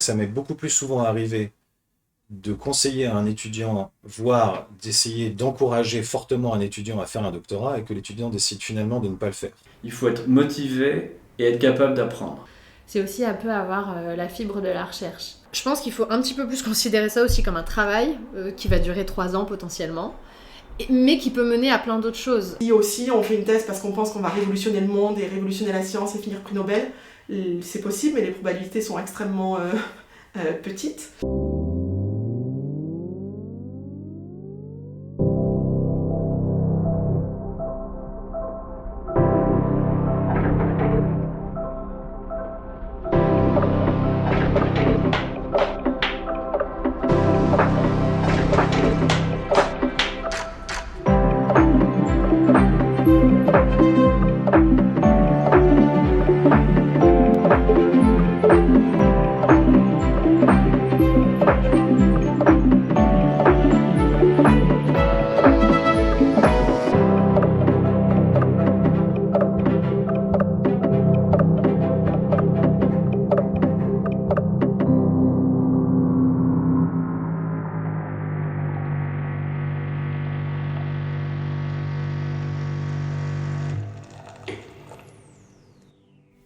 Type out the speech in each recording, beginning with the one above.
Ça m'est beaucoup plus souvent arrivé de conseiller à un étudiant, voire d'essayer d'encourager fortement un étudiant à faire un doctorat et que l'étudiant décide finalement de ne pas le faire. Il faut être motivé et être capable d'apprendre. C'est aussi un peu avoir la fibre de la recherche. Je pense qu'il faut un petit peu plus considérer ça aussi comme un travail qui va durer 3 ans potentiellement, mais qui peut mener à plein d'autres choses. Si aussi on fait une thèse parce qu'on pense qu'on va révolutionner le monde et révolutionner la science et finir prix Nobel, c'est possible, mais les probabilités sont extrêmement petites.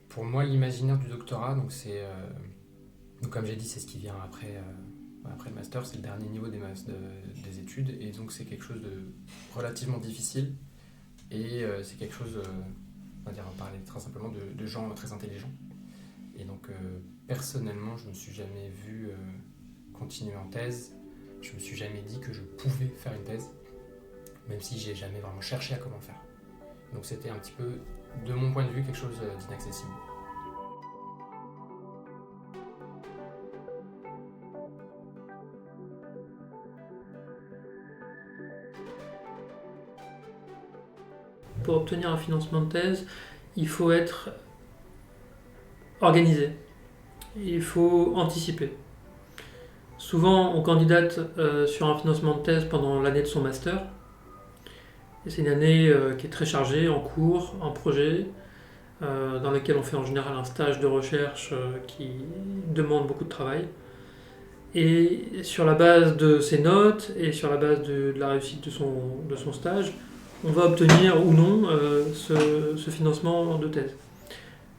Pour moi, l'imaginaire du doctorat, donc comme j'ai dit, c'est ce qui vient après le master, c'est le dernier niveau des études, et donc c'est quelque chose de relativement difficile, et c'est quelque chose, on parlait très simplement de gens très intelligents. Et donc personnellement, je me suis jamais vu continuer en thèse, je me suis jamais dit que je pouvais faire une thèse, même si j'ai jamais vraiment cherché à comment faire. Donc c'était un petit peu, de mon point de vue, quelque chose d'inaccessible. Pour obtenir un financement de thèse, il faut être organisé, il faut anticiper. Souvent, on candidate sur un financement de thèse pendant l'année de son master. Et c'est une année qui est très chargée en cours, en projet, dans laquelle on fait en général un stage de recherche qui demande beaucoup de travail. Et sur la base de ses notes et sur la base de la réussite de son stage, on va obtenir ou non ce financement de thèse.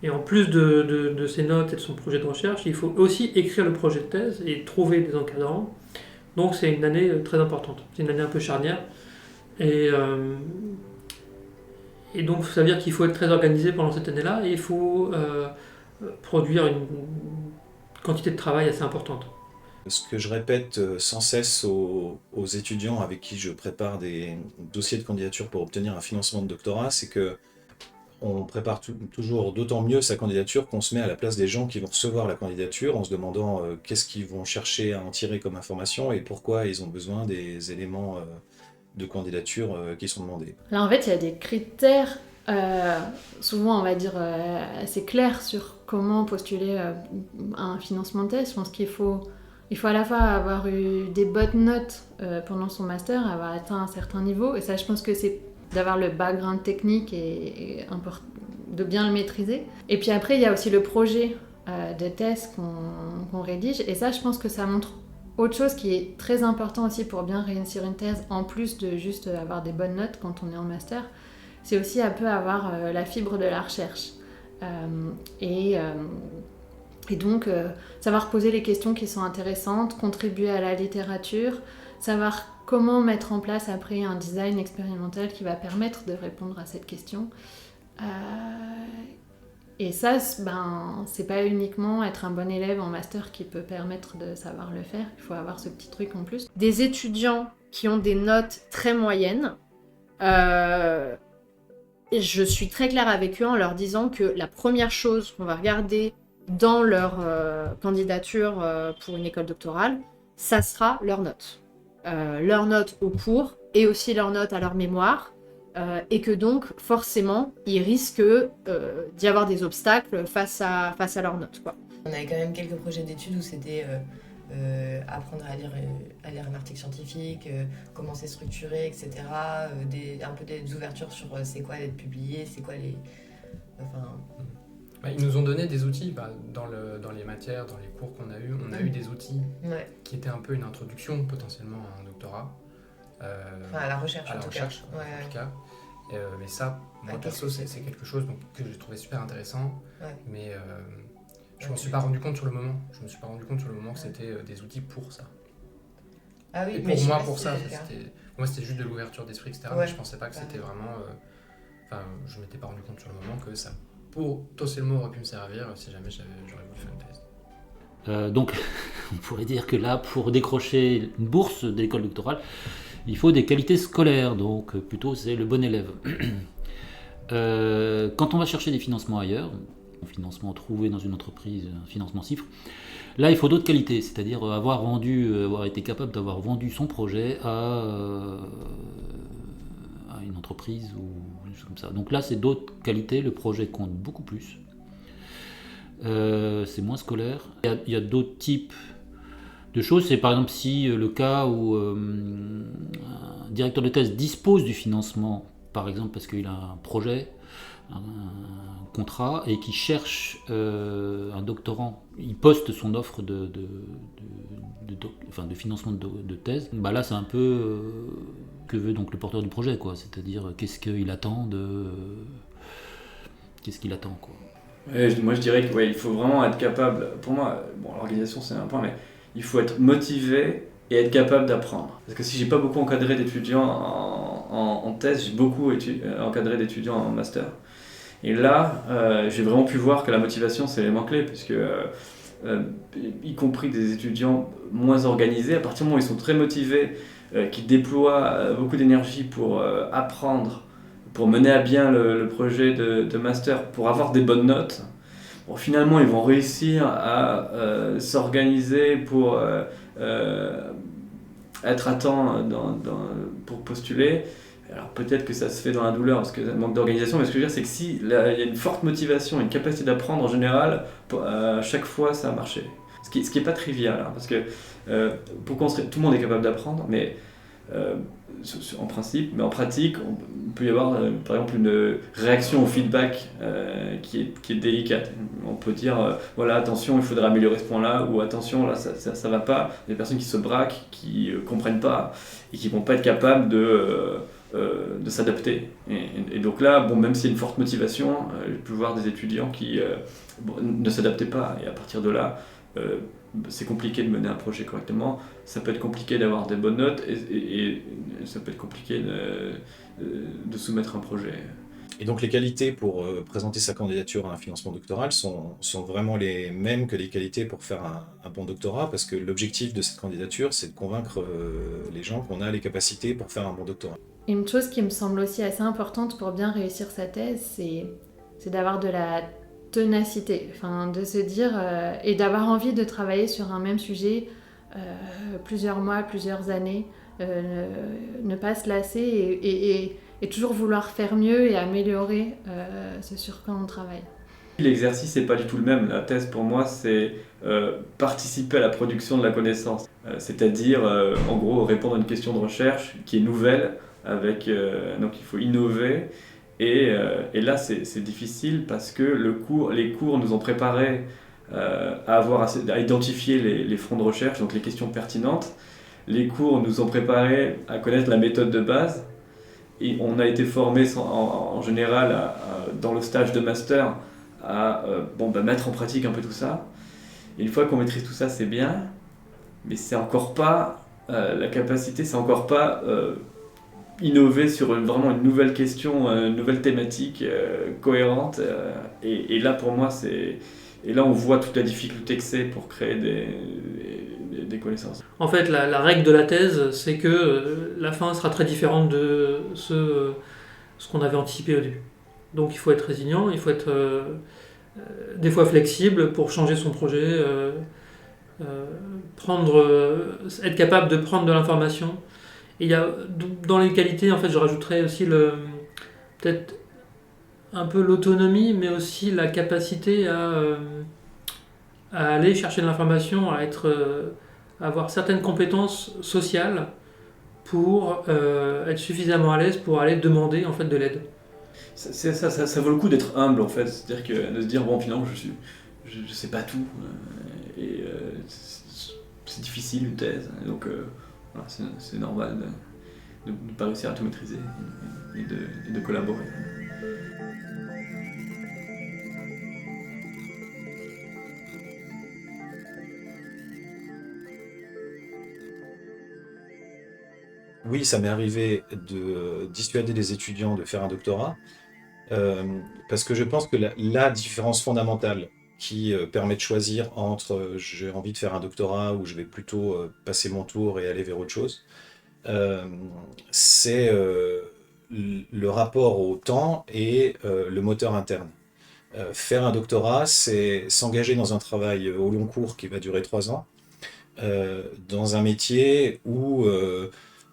Et en plus de ses notes et de son projet de recherche, il faut aussi écrire le projet de thèse et trouver des encadrants. Donc c'est une année très importante. C'est une année un peu charnière. Et donc ça veut dire qu'il faut être très organisé pendant cette année-là et il faut produire une quantité de travail assez importante. Ce que je répète sans cesse aux étudiants avec qui je prépare des dossiers de candidature pour obtenir un financement de doctorat, c'est que on prépare toujours d'autant mieux sa candidature qu'on se met à la place des gens qui vont recevoir la candidature en se demandant qu'est-ce qu'ils vont chercher à en tirer comme information et pourquoi ils ont besoin des éléments de candidature qui sont demandés. Là, en fait, il y a des critères, souvent, on va dire, assez clairs sur comment postuler un financement de thèse. Je pense qu'il faut à la fois avoir eu des bonnes notes pendant son master, avoir atteint un certain niveau. Et ça, je pense que c'est d'avoir le background technique et de bien le maîtriser. Et puis après, il y a aussi le projet de thèse qu'on rédige. Et ça, je pense que ça montre autre chose qui est très important aussi pour bien réussir une thèse, en plus de juste avoir des bonnes notes quand on est en master, c'est aussi un peu avoir la fibre de la recherche. Et donc, savoir poser les questions qui sont intéressantes, contribuer à la littérature, savoir comment mettre en place après un design expérimental qui va permettre de répondre à cette question. Et ça, c'est pas uniquement être un bon élève en master qui peut permettre de savoir le faire, il faut avoir ce petit truc en plus. Des étudiants qui ont des notes très moyennes, je suis très claire avec eux en leur disant que la première chose qu'on va regarder dans leur candidature pour une école doctorale, ça sera leurs notes. Leurs notes au cours et aussi leurs notes à leur mémoire. Et que donc, forcément, ils risquent d'y avoir des obstacles face à leurs notes, quoi. On avait quand même quelques projets d'études où c'était apprendre à lire un article scientifique, comment c'est structuré, etc. Un peu des ouvertures sur c'est quoi d'être publié, c'est quoi les... Enfin... Ils nous ont donné des outils dans les matières, dans les cours qu'on a eus. On a eu des outils Ouais. qui étaient un peu une introduction potentiellement à un doctorat. Enfin, à la recherche, à la en tout recherche, cas. en tout cas. Mais ça, moi Ah, perso, qu'est-ce que c'est quelque chose que j'ai trouvé super intéressant. Ouais. Mais je m'en suis pas rendu compte sur le moment. Je me suis pas rendu compte sur le moment que c'était des outils pour ça. Ah oui, Et mais pour je moi, sais pas pour si ça, c'est le cas. c'était juste de l'ouverture d'esprit, etc. Ouais. Mais je pensais pas que c'était vraiment. Je m'étais pas rendu compte sur le moment que ça potentiellement aurait pu me servir si jamais j'aurais voulu faire une thèse. Donc, on pourrait dire que là, pour décrocher une bourse de l'école doctorale, il faut des qualités scolaires, donc plutôt c'est le bon élève. Quand on va chercher des financements ailleurs, un financement trouvé dans une entreprise, un financement CIFRE, là il faut d'autres qualités, c'est-à-dire avoir été capable d'avoir vendu son projet à une entreprise ou des choses comme ça. Donc là c'est d'autres qualités, le projet compte beaucoup plus. C'est moins scolaire. Il y a d'autres types de choses. C'est par exemple si le cas où un directeur de thèse dispose du financement, par exemple parce qu'il a un projet, un contrat, et qui cherche un doctorant, il poste son offre de financement de thèse, là c'est un peu que veut donc le porteur du projet, quoi. C'est-à-dire qu'est-ce qu'il attend quoi. Moi je dirais qu'il faut vraiment être capable, pour moi, l'organisation c'est un point, mais il faut être motivé et être capable d'apprendre. Parce que si j'ai pas beaucoup encadré d'étudiants en thèse, j'ai beaucoup encadré d'étudiants en master. Et là, j'ai vraiment pu voir que la motivation c'est l'élément clé, puisque y compris des étudiants moins organisés, à partir du moment où ils sont très motivés, qui déploient beaucoup d'énergie pour apprendre, pour mener à bien le projet de master, pour avoir des bonnes notes, finalement ils vont réussir à s'organiser pour être à temps pour postuler. Alors peut-être que ça se fait dans la douleur parce que ça manque d'organisation, mais ce que je veux dire c'est que si il y a une forte motivation, une capacité d'apprendre en général, à chaque fois ça a marché. Ce qui n'est pas trivial, hein, parce que tout le monde est capable d'apprendre, mais en principe, mais en pratique, on peut y avoir par exemple une réaction au feedback qui est délicate. On peut dire attention, il faudrait améliorer ce point-là, ou attention, là ça va pas. Il y a des personnes qui se braquent, qui comprennent pas et qui vont pas être capables de s'adapter. Et donc là, même s'il y a une forte motivation, j'ai pu voir des étudiants qui ne s'adaptaient pas, et à partir de là, c'est compliqué de mener un projet correctement, ça peut être compliqué d'avoir des bonnes notes, et ça peut être compliqué de soumettre un projet. Et donc les qualités pour présenter sa candidature à un financement doctoral sont vraiment les mêmes que les qualités pour faire un bon doctorat, parce que l'objectif de cette candidature, c'est de convaincre les gens qu'on a les capacités pour faire un bon doctorat. Et une chose qui me semble aussi assez importante pour bien réussir sa thèse, c'est d'avoir de la ténacité, de se dire et d'avoir envie de travailler sur un même sujet plusieurs mois, plusieurs années, ne pas se lasser et toujours vouloir faire mieux et améliorer ce sur quoi on travaille. L'exercice n'est pas du tout le même. La thèse pour moi c'est participer à la production de la connaissance, c'est-à-dire en gros répondre à une question de recherche qui est nouvelle, donc il faut innover. Et là, c'est difficile parce que les cours nous ont préparés à identifier les fronts de recherche, donc les questions pertinentes. Les cours nous ont préparés à connaître la méthode de base. Et on a été formés en général dans le stage de master à mettre en pratique un peu tout ça. Et une fois qu'on maîtrise tout ça, c'est bien, mais c'est encore pas la capacité, c'est encore pas innover sur vraiment une nouvelle question, une nouvelle thématique cohérente. Et là, pour moi, et là, on voit toute la difficulté que c'est pour créer des connaissances. En fait, la règle de la thèse, c'est que la fin sera très différente de ce qu'on avait anticipé au début. Donc il faut être résilient, il faut être des fois flexible pour changer son projet, être capable de prendre de l'information. Et il y a, dans les qualités, en fait, je rajouterais aussi peut-être un peu l'autonomie, mais aussi la capacité à aller chercher de l'information, à avoir certaines compétences sociales pour être suffisamment à l'aise pour aller demander en fait de l'aide. Ça vaut le coup d'être humble en fait, c'est-à-dire que de se dire bon finalement je sais pas tout c'est difficile une thèse, donc voilà, c'est normal de ne pas réussir à tout maîtriser et de collaborer. Oui, ça m'est arrivé de dissuader des étudiants de faire un doctorat, parce que je pense que la différence fondamentale qui permet de choisir entre j'ai envie de faire un doctorat ou je vais plutôt passer mon tour et aller vers autre chose, euh, c'est le rapport au temps et le moteur interne. Faire un doctorat, c'est s'engager dans un travail au long cours qui va durer 3 ans, dans un métier où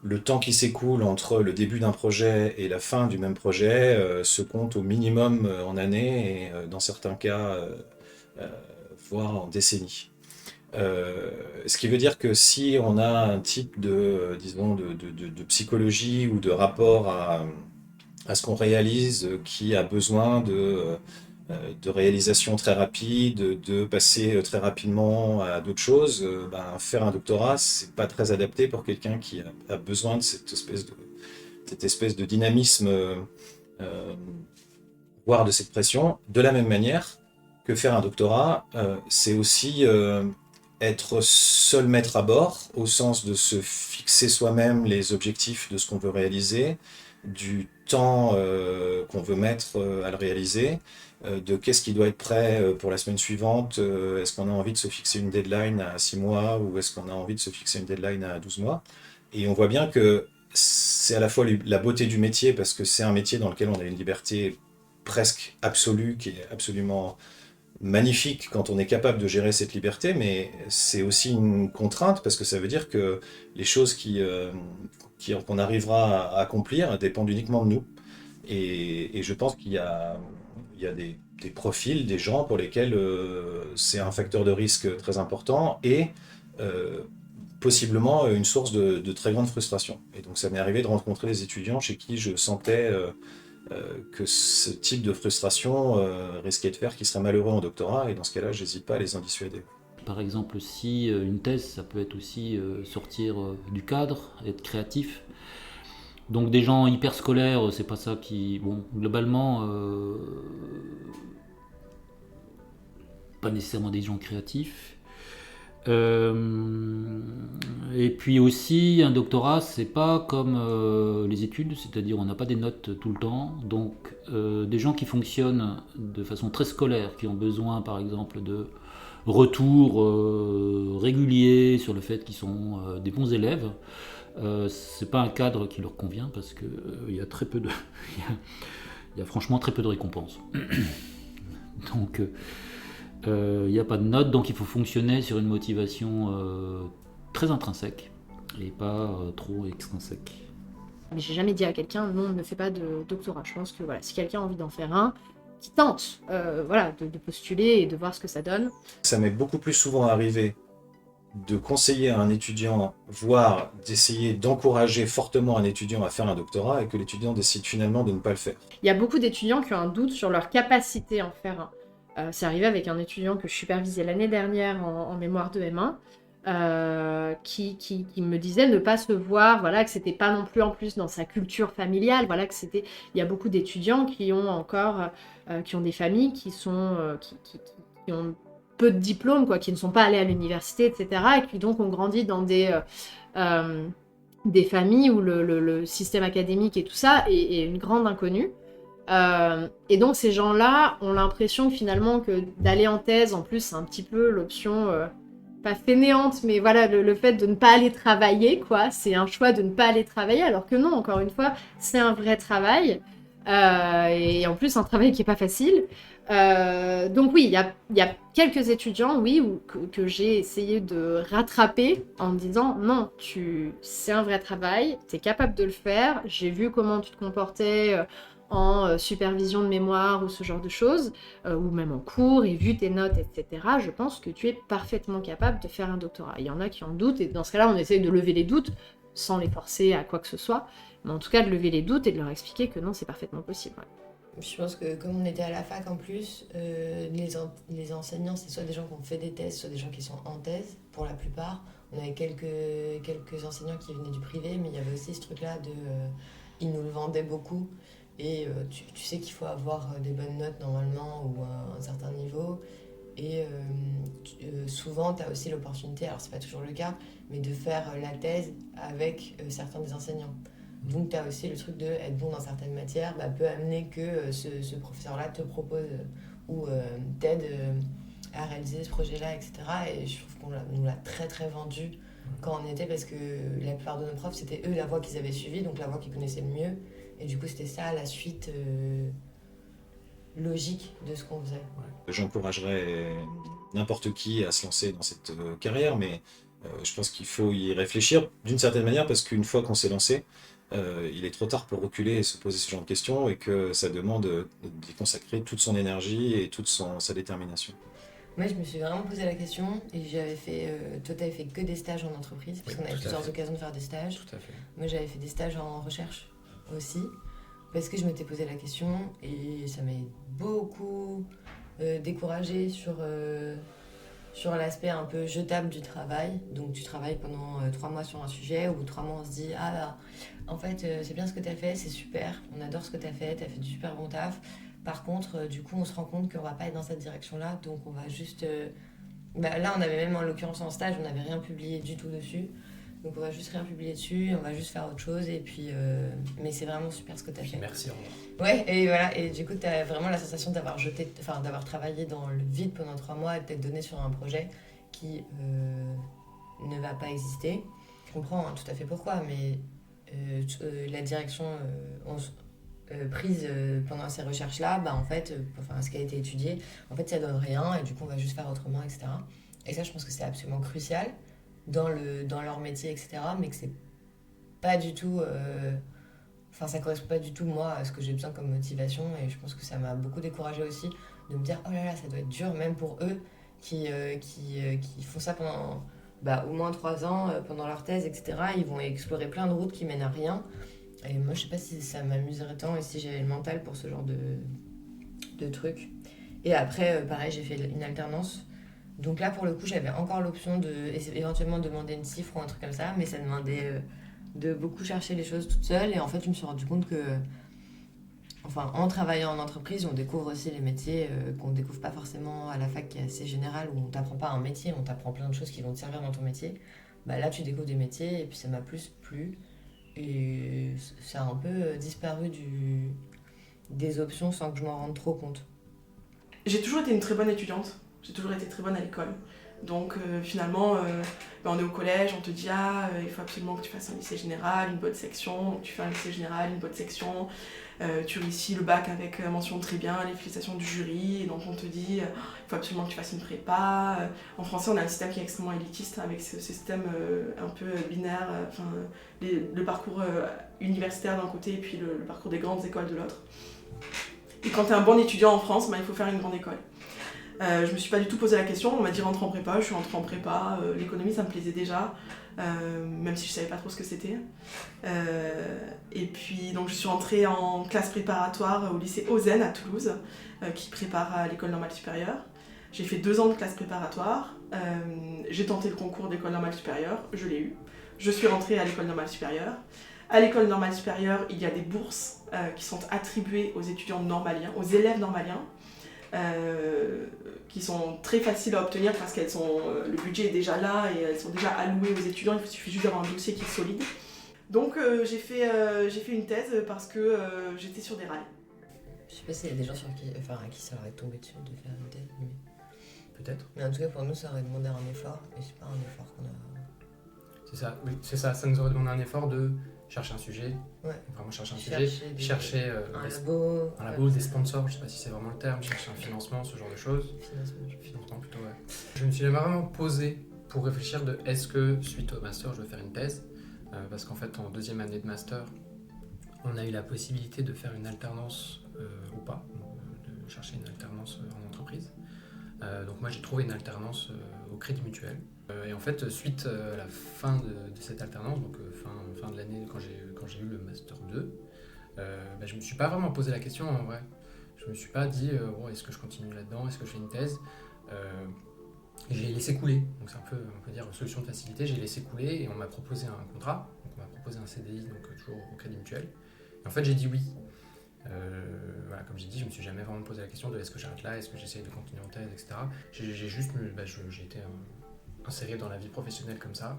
le temps qui s'écoule entre le début d'un projet et la fin du même projet se compte au minimum en années et dans certains cas, euh, voire en décennies. Ce qui veut dire que si on a un type disons, de psychologie ou de rapport à ce qu'on réalise qui a besoin de réalisation très rapide, de passer très rapidement à d'autres choses, faire un doctorat, c'est pas très adapté pour quelqu'un qui a besoin de cette espèce de dynamisme, voire de cette pression. De la même manière que faire un doctorat, c'est aussi être seul maître à bord, au sens de se fixer soi-même les objectifs de ce qu'on veut réaliser, du temps qu'on veut mettre à le réaliser, de qu'est-ce qui doit être prêt pour la semaine suivante, est-ce qu'on a envie de se fixer une deadline à 6 mois ou est-ce qu'on a envie de se fixer une deadline à 12 mois. Et on voit bien que c'est à la fois la beauté du métier, parce que c'est un métier dans lequel on a une liberté presque absolue, qui est absolument magnifique quand on est capable de gérer cette liberté, mais c'est aussi une contrainte, parce que ça veut dire que les choses qu'on arrivera à accomplir dépendent uniquement de nous. Et je pense qu'il y a des profils, des gens pour lesquels c'est un facteur de risque très important et possiblement une source de très grande frustration. Et donc ça m'est arrivé de rencontrer des étudiants chez qui je sentais que ce type de frustration risquait de faire qu'ils seraient malheureux en doctorat, et dans ce cas-là, j'hésite pas à les en dissuader. Par exemple, si une thèse, ça peut être aussi sortir du cadre, être créatif. Donc des gens hyper scolaires, c'est pas ça qui... Bon, globalement, pas nécessairement des gens créatifs. Et puis aussi, un doctorat, c'est pas comme les études, c'est-à-dire on n'a pas des notes tout le temps. Donc des gens qui fonctionnent de façon très scolaire, qui ont besoin par exemple de retours réguliers sur le fait qu'ils sont des bons élèves, c'est pas un cadre qui leur convient, parce que il y a très peu de il y a franchement très peu de récompenses. Donc il n'y a pas de notes, donc il faut fonctionner sur une motivation très intrinsèque et pas trop extrinsèque. Mais j'ai jamais dit à quelqu'un non, ne fais pas de doctorat. Je pense que voilà, si quelqu'un a envie d'en faire un, qui tente de postuler et de voir ce que ça donne. Ça m'est beaucoup plus souvent arrivé de conseiller à un étudiant, voire d'essayer d'encourager fortement un étudiant à faire un doctorat, et que l'étudiant décide finalement de ne pas le faire. Il y a beaucoup d'étudiants qui ont un doute sur leur capacité à en faire un. C'est arrivé avec un étudiant que je supervisais l'année dernière en mémoire de M1, qui me disait ne pas se voir, voilà, que c'était pas non plus en plus dans sa culture familiale, voilà, que c'était... Il y a beaucoup d'étudiants qui ont encore... qui ont des familles qui sont... qui ont peu de diplômes, quoi, qui ne sont pas allés à l'université, etc., et qui donc ont grandi dans des familles où le système académique et tout ça est une grande inconnue. Et donc ces gens-là ont l'impression que finalement que d'aller en thèse, en plus c'est un petit peu l'option pas fainéante, mais voilà, le fait de ne pas aller travailler, quoi, c'est un choix de ne pas aller travailler, alors que non, encore une fois, c'est un vrai travail, et en plus un travail qui est pas facile. Donc oui, il y a quelques étudiants, oui, que j'ai essayé de rattraper en me disant non, c'est un vrai travail, t'es capable de le faire, j'ai vu comment tu te comportais en supervision de mémoire ou ce genre de choses, ou même en cours, et vu tes notes, etc., je pense que tu es parfaitement capable de faire un doctorat. Il y en a qui en doutent, et dans ce cas-là, on essaie de lever les doutes, sans les forcer à quoi que ce soit, mais en tout cas de lever les doutes et de leur expliquer que non, c'est parfaitement possible. Ouais. Je pense que comme on était à la fac en plus, les enseignants, c'est soit des gens qui ont fait des thèses, soit des gens qui sont en thèse, pour la plupart. On avait quelques enseignants qui venaient du privé, mais il y avait aussi ce truc-là ils nous le vendaient beaucoup. Et tu sais qu'il faut avoir des bonnes notes normalement ou un certain niveau. Et souvent, tu as aussi l'opportunité, alors c'est pas toujours le cas, mais de faire la thèse avec certains des enseignants. Donc tu as aussi le truc de être bon dans certaines matières, peut amener que ce professeur-là te propose ou t'aide à réaliser ce projet-là, etc. Et je trouve qu'on nous l'a très très vendu quand on était, parce que la plupart de nos profs, c'était eux la voie qu'ils avaient suivie, donc la voie qu'ils connaissaient le mieux. Et du coup, c'était ça la suite logique de ce qu'on faisait. J'encouragerais n'importe qui à se lancer dans cette carrière, mais je pense qu'il faut y réfléchir d'une certaine manière, parce qu'une fois qu'on s'est lancé, il est trop tard pour reculer et se poser ce genre de questions, et que ça demande d'y consacrer toute son énergie et toute sa détermination. Moi, je me suis vraiment posé la question, et j'avais fait... toi, t'avais fait que des stages en entreprise, parce qu'on avait plusieurs occasions de faire des stages. Tout à fait. Moi, j'avais fait des stages en recherche aussi, parce que je m'étais posé la question, et ça m'a beaucoup découragée sur l'aspect un peu jetable du travail. Donc tu travailles pendant 3 mois sur un sujet, au bout de 3 mois on se dit en fait c'est bien ce que tu as fait, c'est super, on adore ce que tu as fait du super bon taf. Par contre du coup on se rend compte qu'on va pas être dans cette direction-là, donc on va juste... là on avait même en l'occurrence en stage, on n'avait rien publié du tout dessus. Donc on va juste rien publier dessus, on va juste faire autre chose, et puis mais c'est vraiment super ce que tu as fait. Merci, au revoir. Ouais, et voilà, et du coup tu as vraiment la sensation d'avoir travaillé dans le vide pendant 3 mois et de t'être donné sur un projet qui ne va pas exister. Je comprends tout à fait pourquoi, mais la direction prise pendant ces recherches-là, en fait, ce qui a été étudié, en fait ça donne rien, et du coup on va juste faire autrement, etc. Et ça je pense que c'est absolument crucial dans leur métier, etc., mais que c'est pas du tout... ça correspond pas du tout, moi, à ce que j'ai besoin comme motivation, et je pense que ça m'a beaucoup découragée aussi, de me dire, oh là là, ça doit être dur, même pour eux, qui font ça pendant au moins 3 ans, pendant leur thèse, etc., ils vont explorer plein de routes qui mènent à rien, et moi, je sais pas si ça m'amuserait tant, et si j'avais le mental pour ce genre de trucs. Et après, pareil, j'ai fait une alternance. Donc là, pour le coup, j'avais encore l'option éventuellement demander une cifre ou un truc comme ça, mais ça demandait de beaucoup chercher les choses toute seule. Et en fait, je me suis rendu compte que, en travaillant en entreprise, on découvre aussi les métiers qu'on ne découvre pas forcément à la fac, qui est assez générale, où on ne t'apprend pas un métier, on t'apprend plein de choses qui vont te servir dans ton métier. Là, tu découvres des métiers, et puis ça m'a plus plu. Et ça a un peu disparu des options sans que je m'en rende trop compte. J'ai toujours été une très bonne étudiante. J'ai toujours été très bonne à l'école. Donc finalement, on est au collège, on te dit il faut absolument que tu fasses un lycée général, une bonne section. Donc tu fais un lycée général, une bonne section. Tu réussis le bac avec mention très bien, les félicitations du jury. Et donc on te dit il faut absolument que tu fasses une prépa. En français, on a un système qui est extrêmement élitiste, avec ce système un peu binaire. Le parcours universitaire d'un côté et puis le parcours des grandes écoles de l'autre. Et quand tu es un bon étudiant en France, il faut faire une grande école. Je me suis pas du tout posé la question, on m'a dit rentre en prépa, je suis rentrée en prépa, l'économie ça me plaisait déjà, même si je savais pas trop ce que c'était. Et puis donc je suis rentrée en classe préparatoire au lycée Ozen à Toulouse, qui prépare à l'école normale supérieure. J'ai fait 2 ans de classe préparatoire, j'ai tenté le concours d'école normale supérieure, je l'ai eu. Je suis rentrée à l'école normale supérieure. À l'école normale supérieure, il y a des bourses qui sont attribuées aux étudiants normaliens, aux élèves normaliens. Qui sont très faciles à obtenir parce qu'elles sont le budget est déjà là et elles sont déjà allouées aux étudiants, il suffit juste d'avoir un dossier qui est solide. Donc j'ai fait une thèse parce que j'étais sur des rails. Je sais pas s'il y a des gens à qui ça aurait tombé dessus de faire une thèse, mais... Peut-être. Mais en tout cas pour nous ça aurait demandé un effort, et c'est pas un effort qu'on a... C'est ça, oui, c'est ça, ça nous aurait demandé un effort de chercher un sujet, vraiment chercher un sujet, chercher un labo, des sponsors, je sais pas si c'est vraiment le terme, chercher un financement, ce genre de choses. Financement plutôt, ouais. Je me suis vraiment posé pour réfléchir de est-ce que suite au master je veux faire une thèse, parce qu'en fait en 2e année de master, on a eu la possibilité de faire une alternance ou pas, de chercher une alternance en entreprise. Donc moi j'ai trouvé une alternance au Crédit Mutuel. Et en fait, suite à la fin de cette alternance, donc fin de l'année quand j'ai eu le Master 2, je me suis pas vraiment posé la question en vrai. Je me suis pas dit, bon, est-ce que je continue là-dedans, est-ce que je fais une thèse. J'ai laissé couler, donc c'est un peu, on peut dire, une solution de facilité. J'ai laissé couler et on m'a proposé un contrat, donc on m'a proposé un CDI, donc toujours au Crédit Mutuel. Et en fait, j'ai dit oui. Voilà, comme j'ai dit, je me suis jamais vraiment posé la question de est-ce que j'arrête là, est-ce que j'essaye de continuer en thèse, etc. J'ai juste, j'ai été inséré dans la vie professionnelle comme ça,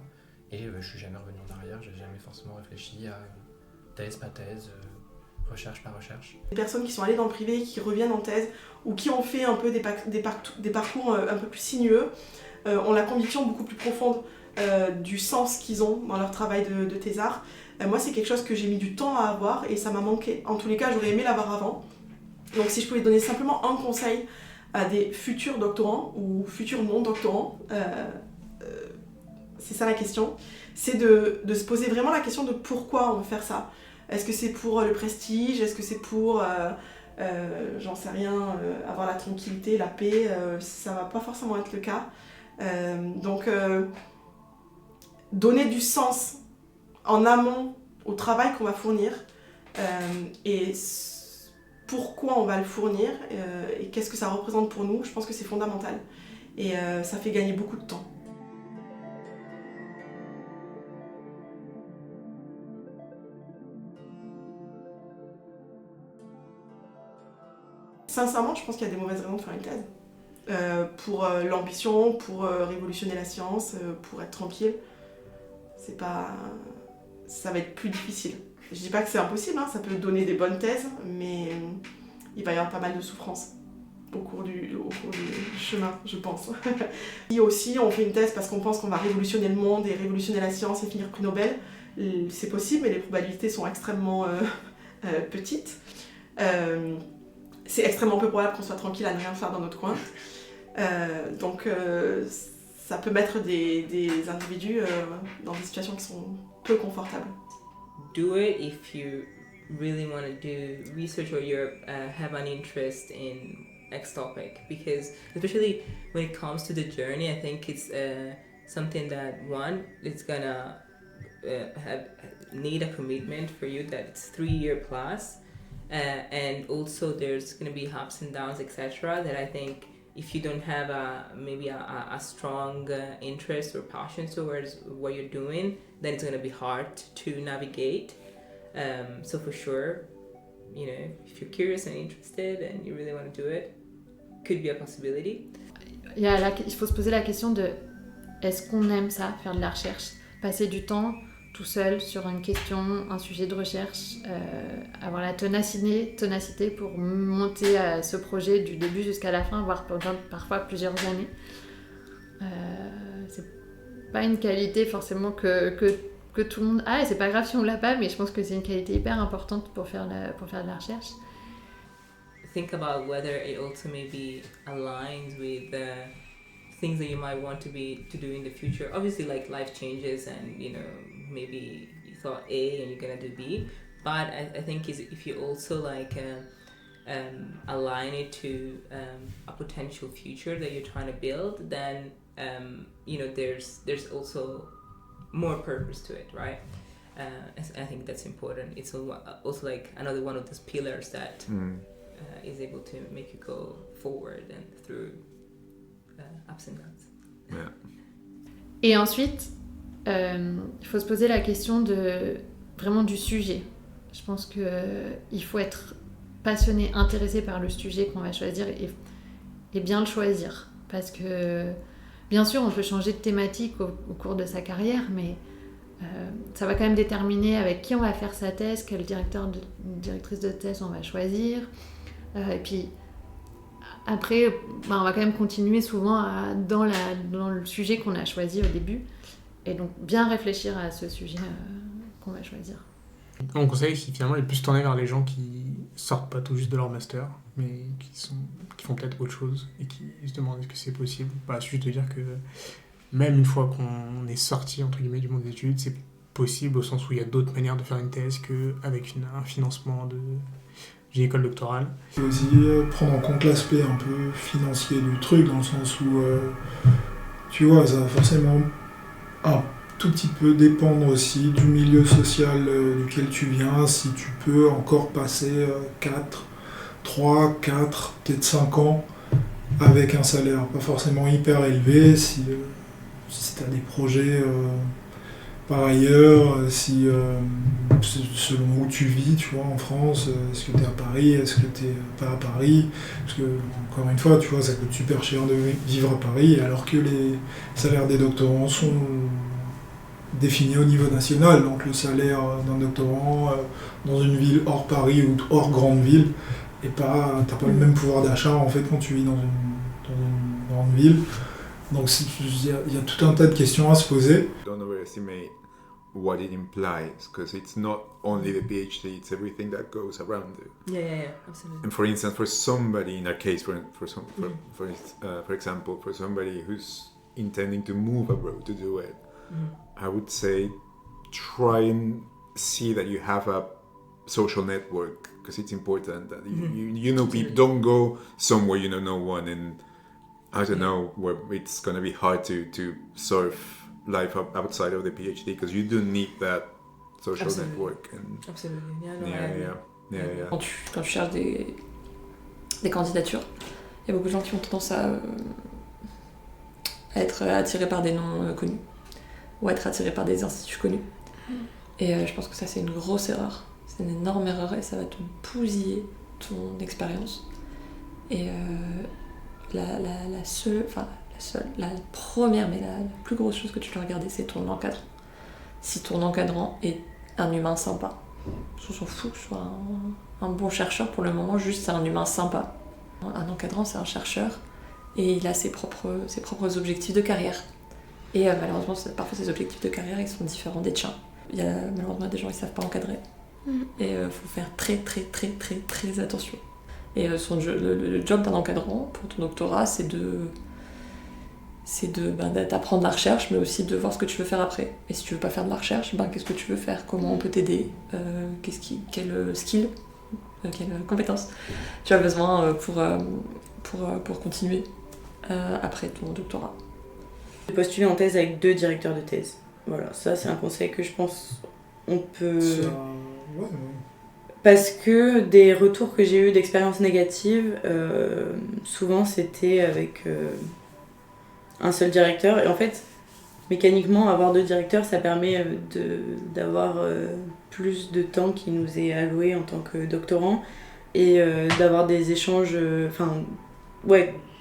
et je suis jamais revenu en arrière. J'ai jamais forcément réfléchi à thèse, pas thèse, recherche, pas recherche. Des personnes qui sont allées dans le privé, qui reviennent en thèse, ou qui ont fait un peu des parcours un peu plus sinueux, ont la conviction beaucoup plus profonde du sens qu'ils ont dans leur travail de thésard. Moi, c'est quelque chose que j'ai mis du temps à avoir et ça m'a manqué. En tous les cas, j'aurais aimé l'avoir avant. Donc si je pouvais donner simplement un conseil à des futurs doctorants ou futurs non-doctorants, c'est ça la question, c'est de se poser vraiment la question de pourquoi on veut faire ça. Est-ce que c'est pour le prestige? Est-ce que c'est pour, j'en sais rien, avoir la tranquillité, la paix? Ça va pas forcément être le cas. Donc, donner du sens en amont au travail qu'on va fournir et pourquoi on va le fournir et qu'est-ce que ça représente pour nous, je pense que c'est fondamental. Et ça fait gagner beaucoup de temps. Sincèrement, je pense qu'il y a des mauvaises raisons de faire une thèse. Pour l'ambition, pour révolutionner la science, pour être tranquille, c'est pas... ça va être plus difficile. Je dis pas que c'est impossible, hein, ça peut donner des bonnes thèses, mais il va y avoir pas mal de souffrances au cours du chemin, je pense. Et aussi, on fait une thèse parce qu'on pense qu'on va révolutionner le monde et révolutionner la science et finir prix Nobel. C'est possible, mais les probabilités sont extrêmement petites. C'est extrêmement peu probable qu'on soit tranquille à ne rien faire dans notre coin. Donc ça peut mettre des individus dans des situations qui sont peu confortables. Do it if you really want to do research or you have an interest in X topic, because especially when it comes to the journey, I think it's something that one, it's gonna need a commitment for you that it's 3-year plus. And also there's going to be ups and downs, etc. That I think if you don't have maybe a strong interest or passion towards what you're doing, then it's going to be hard to navigate. So for sure, you know, if you're curious and interested and you really want to do it, could be a possibility. Il faut se poser la question de est-ce qu'on aime ça, faire de la recherche, passer du temps tout seul sur une question, un sujet de recherche, avoir la ténacité pour monter ce projet du début jusqu'à la fin, voire parfois plusieurs années. C'est pas une qualité forcément que tout le monde a, et c'est pas grave si on l'a pas, mais je pense que c'est une qualité hyper importante pour faire de la recherche. Think about whether it also maybe aligns with the things that you might want to do in the future. Obviously, like life changes and, you know, maybe you thought A and you're gonna do B, but I think if you also like align it to a potential future that you're trying to build, then you know there's also more purpose to it, right? I think that's important. It's also like another one of those pillars that is able to make you go forward and through ups and downs. Yeah. Et ensuite, il faut se poser la question vraiment du sujet. Je pense qu'il faut être passionné, intéressé par le sujet qu'on va choisir et bien le choisir. Parce que, bien sûr, on peut changer de thématique au cours de sa carrière, mais ça va quand même déterminer avec qui on va faire sa thèse, quel directrice de thèse on va choisir. Et puis, après, on va quand même continuer souvent dans le sujet qu'on a choisi au début. Et donc, bien réfléchir à ce sujet qu'on va choisir. Mon conseil, c'est finalement de plus tourner vers les gens qui sortent pas tout juste de leur master, mais qui font peut-être autre chose et qui se demandent est-ce que c'est possible. Bah, juste de dire que même une fois qu'on est sorti entre guillemets du monde des études, c'est possible au sens où il y a d'autres manières de faire une thèse qu'avec un financement d'une école doctorale. Il faut aussi prendre en compte l'aspect un peu financier du truc, dans le sens où, tu vois, ça va forcément un tout petit peu dépendre aussi du milieu social duquel tu viens, si tu peux encore passer 4 3, 4, peut-être 5 ans avec un salaire pas forcément hyper élevé, si tu as des projets par ailleurs, selon où tu vis, tu vois, en France, est-ce que tu es à Paris, est-ce que tu n'es pas à Paris, parce que, encore une fois, tu vois, ça coûte super cher de vivre à Paris, alors que les salaires des doctorants sont définis au niveau national, donc le salaire d'un doctorant dans une ville hors Paris ou hors grande ville, et t'as pas le même pouvoir d'achat en fait quand tu vis dans une grande ville. Donc il y a tout un tas de questions à se poser. Don't overestimate what it implies, because it's not only the PhD, it's everything that goes around it. Yeah, absolutely. And for instance, for somebody in our case, for example, for somebody who's intending to move abroad to do it, I would say try and see that you have a social network, because it's important that you know people. Don't go somewhere you know no one, and I don't know where it's going to be hard to surf life outside of the PhD, because you do need that social network. And Quand tu cherches des candidatures, il y a beaucoup de gens qui ont tendance à être attirés par des noms connus ou être attirés par des instituts connus. Et je pense que ça, c'est une grosse erreur. C'est une énorme erreur et ça va te bousiller ton expérience. Et la première, mais la plus grosse chose que tu dois regarder, c'est ton encadrant. Si ton encadrant est un humain sympa, on s'en fout que ce soit un bon chercheur pour le moment, juste c'est un humain sympa. Un encadrant, c'est un chercheur et il a ses propres objectifs de carrière. Et malheureusement, parfois ces objectifs de carrière, ils sont différents des tiens. Il y a malheureusement des gens qui ne savent pas encadrer. Et il faut faire très très très très très attention. Et le job d'un encadrant pour ton doctorat, c'est d'apprendre la recherche, mais aussi de voir ce que tu veux faire après. Et si tu veux pas faire de la recherche, qu'est-ce que tu veux faire? Comment on peut t'aider? Quel skill, quelle compétence tu as besoin pour continuer après ton doctorat? De postuler en thèse avec 2 directeurs de thèse. Voilà, ça c'est un conseil que je pense on peut... Parce que des retours que j'ai eu d'expériences négatives, souvent c'était avec un seul directeur. Et en fait, mécaniquement, avoir 2 directeurs, ça permet d'avoir plus de temps qui nous est alloué en tant que doctorant et d'avoir des échanges...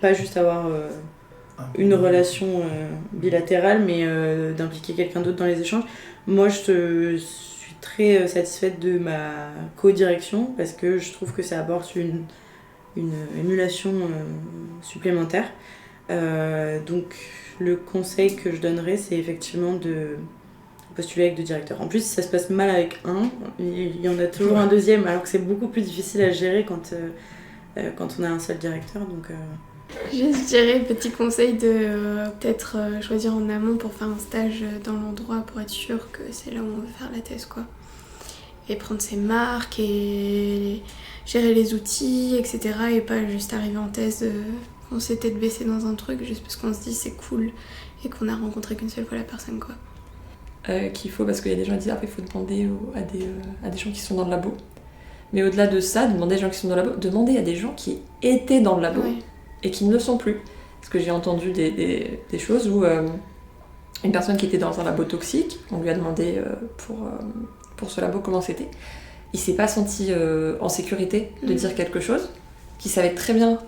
pas juste avoir une relation bilatérale, mais d'impliquer quelqu'un d'autre dans les échanges. Moi, je suis très satisfaite de ma co-direction parce que je trouve que ça apporte une émulation supplémentaire. Donc le conseil que je donnerais, c'est effectivement de postuler avec 2 directeurs. En plus, si ça se passe mal avec un, il y en a toujours un deuxième, alors que c'est beaucoup plus difficile à gérer quand on a un seul directeur. Donc, je dirais, petit conseil de peut-être choisir en amont pour faire un stage dans l'endroit pour être sûr que c'est là où on veut faire la thèse, quoi. Et prendre ses marques et gérer les outils, etc. Et pas juste arriver en thèse... on s'est tête baissée dans un truc juste parce qu'on se dit c'est cool et qu'on a rencontré qu'une seule fois la personne, quoi. Qu'il faut, parce qu'il y a des gens qui disent il faut demander à des gens qui sont dans le labo. Mais au-delà de ça, demander à des gens qui sont dans le labo, demander à des gens qui étaient dans le labo et qui ne le sont plus. Parce que j'ai entendu des choses où une personne qui était dans un labo toxique, on lui a demandé pour ce labo comment c'était. Il s'est pas senti en sécurité de dire quelque chose. Qui savait très bien,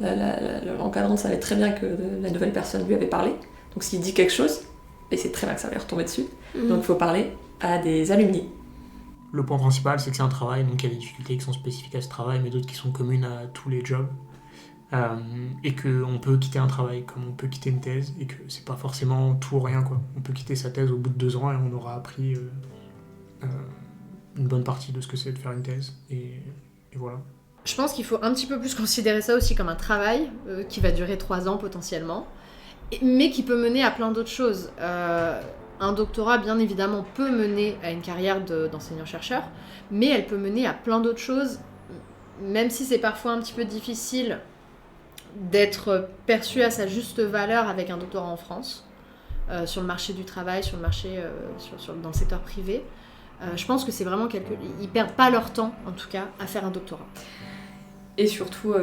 l'encadrant savait très bien que la nouvelle personne lui avait parlé. Donc s'il dit quelque chose, et c'est très bien que ça va lui retomber dessus, donc il faut parler à des alumni. Le point principal, c'est que c'est un travail, donc il y a des difficultés qui sont spécifiques à ce travail, mais d'autres qui sont communes à tous les jobs. Et qu'on peut quitter un travail comme on peut quitter une thèse, et que c'est pas forcément tout ou rien, quoi. On peut quitter sa thèse au bout de 2 ans et on aura appris une bonne partie de ce que c'est de faire une thèse, et voilà. Je pense qu'il faut un petit peu plus considérer ça aussi comme un travail qui va durer 3 ans potentiellement, mais qui peut mener à plein d'autres choses. Un doctorat, bien évidemment, peut mener à une carrière d'enseignant-chercheur, mais elle peut mener à plein d'autres choses, même si c'est parfois un petit peu difficile d'être perçu à sa juste valeur avec un doctorat en France, sur le marché du travail, sur le marché, dans le secteur privé. Je pense que c'est vraiment ils perdent pas leur temps, en tout cas, à faire un doctorat. Et surtout,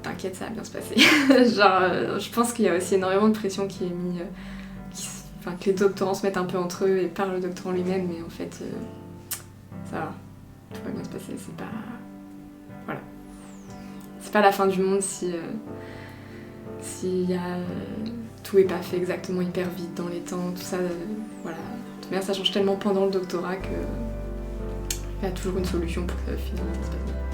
t'inquiète, ça va bien se passer. Genre, je pense qu'il y a aussi énormément de pression qui est mise, que les doctorants se mettent un peu entre eux et par le doctorant lui-même, mais en fait, ça va, tout va bien se passer. C'est pas, voilà, c'est pas la fin du monde si tout est pas fait exactement hyper vite dans les temps, tout ça, voilà. Mais ça change tellement pendant le doctorat qu'il y a toujours une solution pour que finalement ça se passe bien.